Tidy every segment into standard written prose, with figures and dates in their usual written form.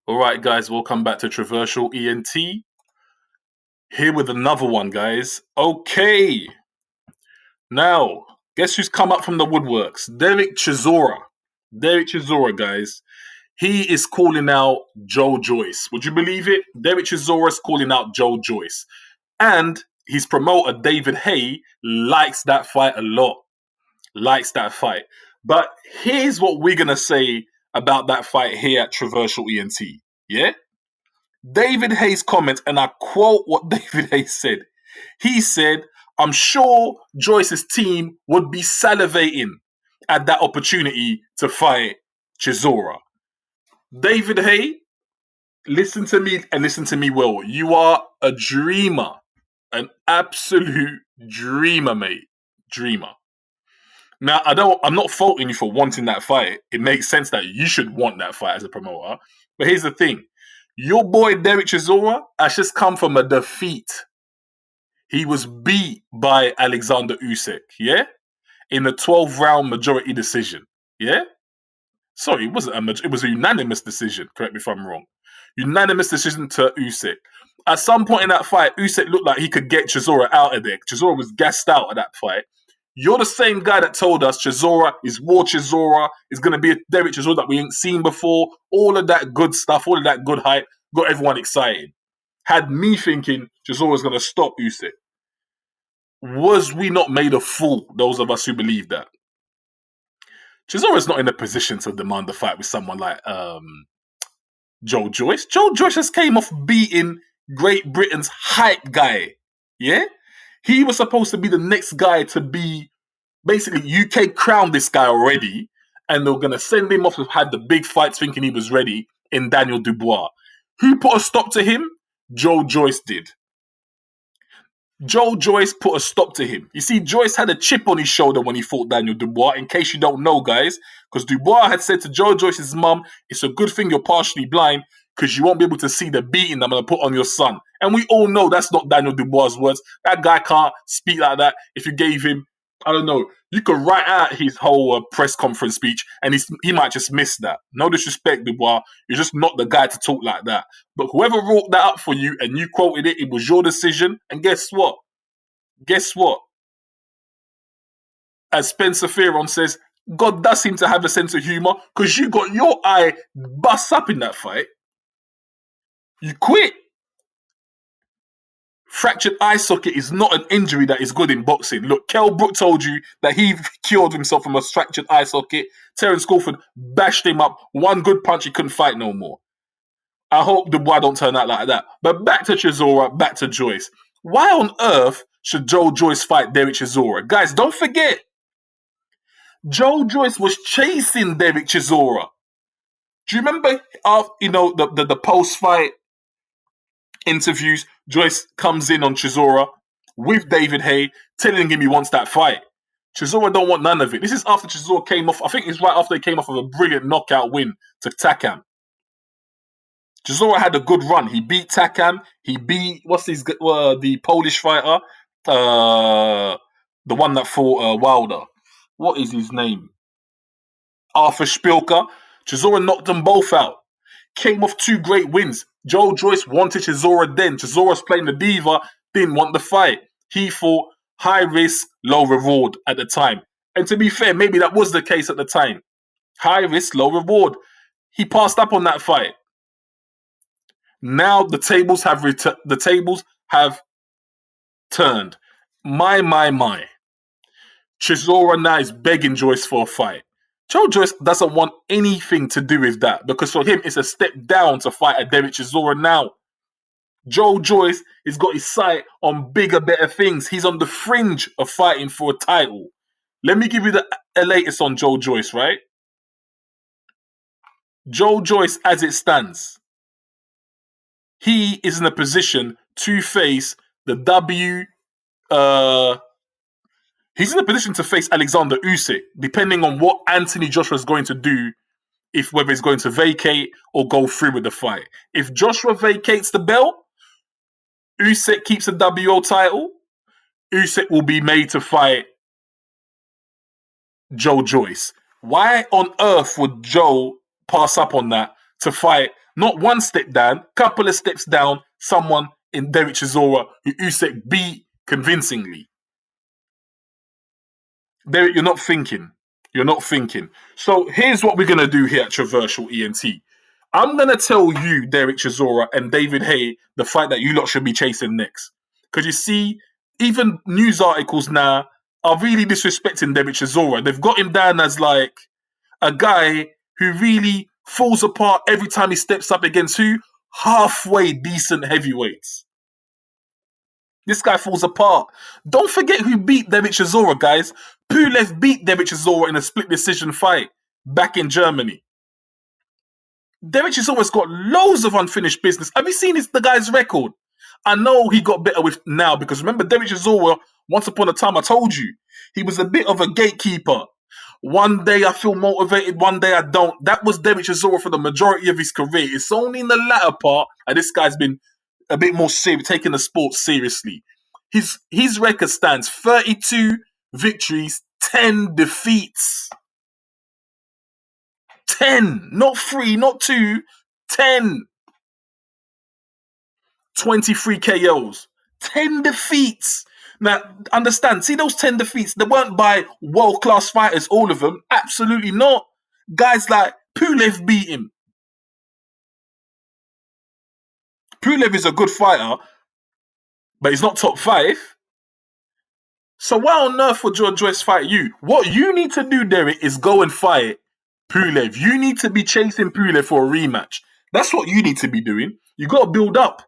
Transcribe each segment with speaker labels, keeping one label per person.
Speaker 1: All right, guys, welcome back to Traversal ENT. Here with another one, guys. Okay, now guess who's come up from the woodworks? Dereck Chisora. Dereck Chisora, guys. He is calling out Joe Joyce. Would you believe it? Dereck Chisora is calling out Joe Joyce, and his promoter David Haye likes that fight a lot. Likes that fight. But here's what we're gonna say about that fight here at Traversal ENT. Yeah. David Haye's comment, and I quote what David Haye said. He said, I'm sure Joyce's team would be salivating at that opportunity to fight Chisora. David Haye, listen to me and listen to me well. You are a dreamer, an absolute dreamer, mate. Dreamer. Now, I'm not faulting you for wanting that fight. It makes sense that you should want that fight as a promoter. But here's the thing. Your boy Dereck Chisora has just come from a defeat. He was beat by Alexander Usyk, yeah? In a 12-round majority decision, yeah? Sorry, it wasn't it was a unanimous decision, correct me if I'm wrong. Unanimous decision to Usyk. At some point in that fight, Usyk looked like he could get Chisora out of there. Chisora was gassed out of that fight. You're the same guy that told us Chisora is War Chisora, is going to be a Dereck Chisora that we ain't seen before. All of that good stuff, all of that good hype got everyone excited. Had me thinking Chisora was going to stop Usyk. Was we not made a fool, those of us who believe that? Chisora's not in a position to demand a fight with someone like Joe Joyce. Joe Joyce just came off beating Great Britain's hype guy. Yeah? He was supposed to be the next guy to be, basically, UK crowned this guy already, and they were going to send him off to have the big fights thinking he was ready in Daniel Dubois. Who put a stop to him? Joe Joyce did. Joe Joyce put a stop to him. You see, Joyce had a chip on his shoulder when he fought Daniel Dubois, in case you don't know, guys, because Dubois had said to Joe Joyce's mum, it's a good thing you're partially blind, because you won't be able to see the beating I'm going to put on your son. And we all know that's not Daniel Dubois' words. That guy can't speak like that. If you gave him, I don't know, you could write out his whole press conference speech and he might just miss that. No disrespect, Dubois. You're just not the guy to talk like that. But whoever wrote that up for you and you quoted it, it was your decision. And guess what? Guess what? As Spencer Fearon says, God does seem to have a sense of humor because you got your eye bust up in that fight. You quit. Fractured eye socket is not an injury that is good in boxing. Look, Kell Brook told you that he cured himself from a fractured eye socket. Terence Crawford bashed him up. One good punch, he couldn't fight no more. I hope Dubois don't turn out like that. But back to Chisora, back to Joyce. Why on earth should Joe Joyce fight Dereck Chisora? Guys, don't forget, Joe Joyce was chasing Dereck Chisora. Do you remember, the post-fight interviews? Joyce comes in on Chisora with David Haye, telling him he wants that fight. Chisora don't want none of it. This is after Chisora came off. I think it's right after he came off of a brilliant knockout win to Takam. Chisora had a good run. He beat Takam. He beat the Polish fighter, the one that fought Wilder. What is his name? Arthur Szpilka. Chisora knocked them both out. Came off 2 great wins. Joe Joyce wanted Chisora then. Chisora's playing the diva, didn't want the fight. He fought high risk, low reward at the time. And to be fair, maybe that was the case at the time. High risk, low reward. He passed up on that fight. Now the tables have turned. My. Chisora now is begging Joyce for a fight. Joe Joyce doesn't want anything to do with that because for him, it's a step down to fight a Dereck Chisora now. Joe Joyce has got his sight on bigger, better things. He's on the fringe of fighting for a title. Let me give you the latest on Joe Joyce, right? Joe Joyce, as it stands, he is in a position to face he's in a position to face Alexander Usyk, depending on what Anthony Joshua is going to do, whether he's going to vacate or go through with the fight. If Joshua vacates the belt, Usyk keeps the WO title, Usyk will be made to fight Joe Joyce. Why on earth would Joe pass up on that to fight Not one step down, couple of steps down, someone in Dereck Chisora who Usyk beat convincingly. Dereck, you're not thinking. You're not thinking. So here's what we're going to do here at Traversal ENT. I'm going to tell you, Dereck Chisora and David Haye, the fight that you lot should be chasing next. Because you see, even news articles now are really disrespecting Dereck Chisora. They've got him down as like a guy who really falls apart every time he steps up against who? Halfway decent heavyweights. This guy falls apart. Don't forget who beat Dereck Chisora, guys. Pulev beat Dereck Chisora in a split decision fight back in Germany. Dereck Chisora's got loads of unfinished business. Have you seen the guy's record? I know he got better with now because remember Dereck Chisora, once upon a time I told you, he was a bit of a gatekeeper. One day I feel motivated, one day I don't. That was Dereck Chisora for the majority of his career. It's only in the latter part and this guy's been a bit more serious, taking the sport seriously. His record stands 32 victories, 10 defeats. 10, not 3, not 2, 10. 23 KOs, 10 defeats. Now, understand, see those 10 defeats, they weren't by world-class fighters, all of them. Absolutely not. Guys like Pulev beat him. Pulev is a good fighter, but he's not top 5. So why on earth would Joe Joyce fight you? What you need to do, Dereck, is go and fight Pulev. You need to be chasing Pulev for a rematch. That's what you need to be doing. You got to build up.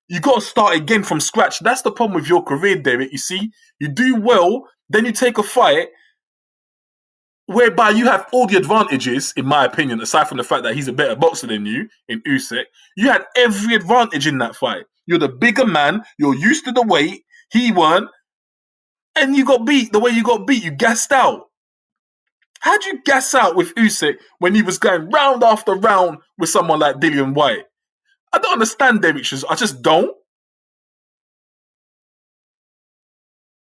Speaker 1: You got to start again from scratch. That's the problem with your career, Dereck. You see, you do well, then you take a fight whereby you have all the advantages, in my opinion, aside from the fact that he's a better boxer than you in Usyk. You had every advantage in that fight. You're the bigger man. You're used to the weight. He weren't. And you got beat the way you got beat. You gassed out. How'd you gas out with Usyk when he was going round after round with someone like Dillian Whyte? I don't understand Dereck. I just don't.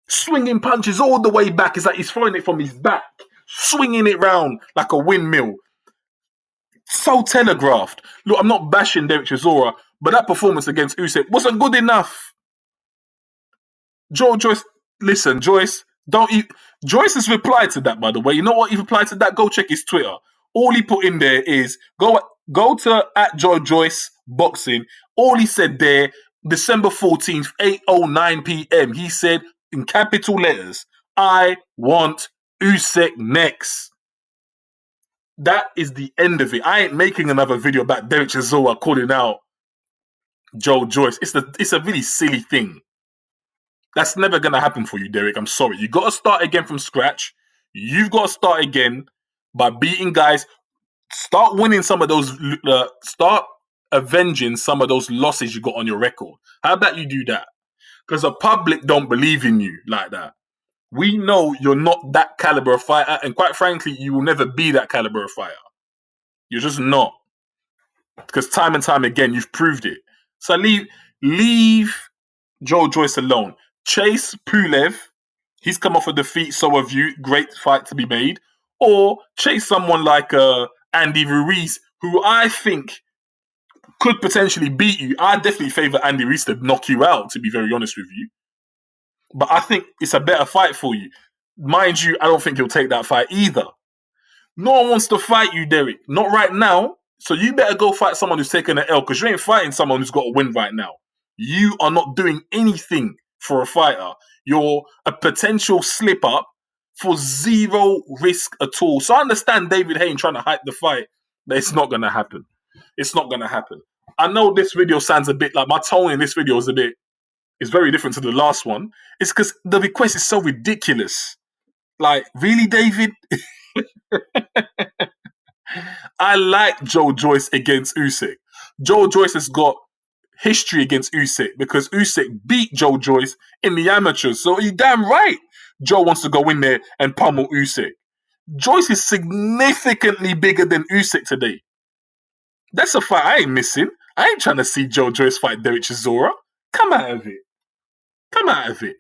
Speaker 1: Swinging punches all the way back. It's like he's throwing it from his back. Swinging it round like a windmill. So telegraphed. Look, I'm not bashing Dereck Chisora, but that performance against Usyk wasn't good enough. Joe Joyce, listen, Joyce, Joyce has replied to that, by the way. You know what he replied to that? Go check his Twitter. All he put in there is go to @Joe Joyce Boxing. All he said there, December 14th, 8:09 p.m. He said in capital letters, I want Usyk next. That is the end of it. I ain't making another video about Dereck Chisora calling out Joe Joyce. It's a really silly thing. That's never going to happen for you, Dereck. I'm sorry. You got to start again from scratch. You've got to start again by beating guys. Start winning some of those. Start avenging some of those losses you got on your record. How about you do that? Because the public don't believe in you like that. We know you're not that caliber of fighter, and quite frankly, you will never be that caliber of fighter. You're just not. Because time and time again, you've proved it. So leave Joe Joyce alone. Chase Pulev. He's come off a defeat, so have you. Great fight to be made. Or chase someone like Andy Ruiz, who I think could potentially beat you. I definitely favor Andy Ruiz to knock you out, to be very honest with you. But I think it's a better fight for you. Mind you, I don't think he'll take that fight either. No one wants to fight you, Dereck. Not right now. So you better go fight someone who's taking an L, because you ain't fighting someone who's got a win right now. You are not doing anything for a fighter. You're a potential slip up for zero risk at all. So I understand David Haye trying to hype the fight, but it's not going to happen. It's not going to happen. I know this video sounds a bit like my tone in this video is very different to the last one. It's because the request is so ridiculous. Like, really, David? I like Joe Joyce against Usyk. Joe Joyce has got history against Usyk because Usyk beat Joe Joyce in the amateurs. So you're damn right Joe wants to go in there and pummel Usyk. Joyce is significantly bigger than Usyk today. That's a fight I ain't missing. I ain't trying to see Joe Joyce fight Dereck Chisora. Come out of it. Come out of it.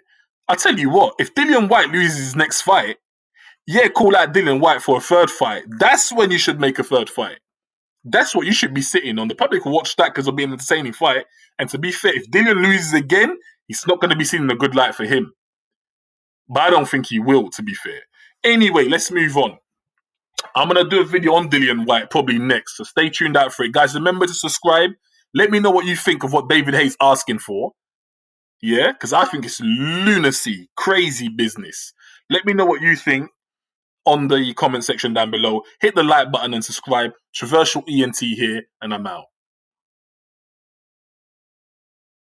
Speaker 1: I'll tell you what, if Dillian Whyte loses his next fight, yeah, call out Dillian Whyte for a third fight. That's when you should make a third fight. That's what you should be sitting on. The public will watch that because it'll be an entertaining fight. And to be fair, if Dillian loses again, he's not going to be seen in a good light for him. But I don't think he will, to be fair. Anyway, let's move on. I'm going to do a video on Dillian White probably next, so stay tuned out for it. Guys, remember to subscribe. Let me know what you think of what David Haye's asking for. Yeah, because I think it's lunacy, crazy business. Let me know what you think on the comment section down below. Hit the like button and subscribe. Controversial ENT here, and I'm out.